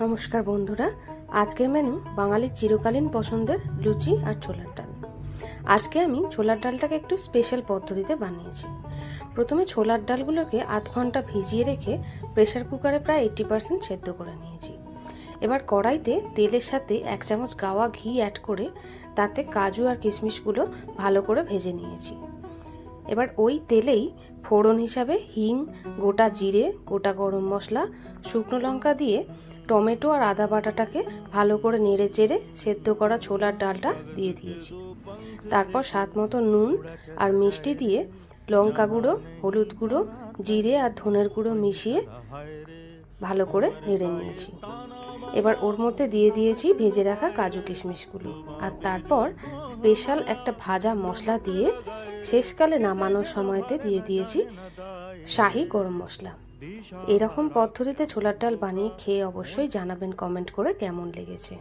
নমস্কার বন্ধুরা, আজকের মেনু বাঙালির চিরকালীন পছন্দের লুচি আর ছোলার ডাল। আজকে আমি ছোলার ডালটাকে একটু স্পেশাল পদ্ধতিতে বানিয়েছি। প্রথমে ছোলার ডালগুলোকে আধ ঘন্টা ভিজিয়ে রেখে প্রেসার কুকারে প্রায় 80% সেদ্ধ করে নিয়েছি। এবার কড়াইতে তেলের সাথে 1 চামচ গাওয়া ঘি অ্যাড করে তাতে কাজু আর কিশমিশগুলো ভালো করে ভেজে নিয়েছি। এবার ওই তেলেই ফোড়ন হিসাবে হিং, গোটা জিরে, গোটা গরম মশলা, শুকনো লঙ্কা দিয়ে টমেটো আর আদা বাটাটাকে ভালো করে নেড়ে চেড়ে সেদ্ধ করা ছোলার ডালটা দিয়ে দিয়েছি। তারপর স্বাদ মতো নুন আর মিষ্টি দিয়ে লঙ্কা গুঁড়ো, হলুদ গুঁড়ো, জিরে আর ধনের গুঁড়ো মিশিয়ে ভালো করে নেড়ে নিয়েছি। এবার ওর মধ্যে দিয়ে দিয়েছি ভেজে রাখা কাজু কিশমিশগুলো, আর তারপর স্পেশাল একটা ভাজা মশলা দিয়ে শেষকালে নামানোর সময়তে দিয়ে দিয়েছি শাহি গরম মশলা। এরকম পদ্ধতিতে ছোলার ডাল বানিয়ে খেয়ে অবশ্যই জানাবেন কমেন্ট করে কেমন লেগেছে।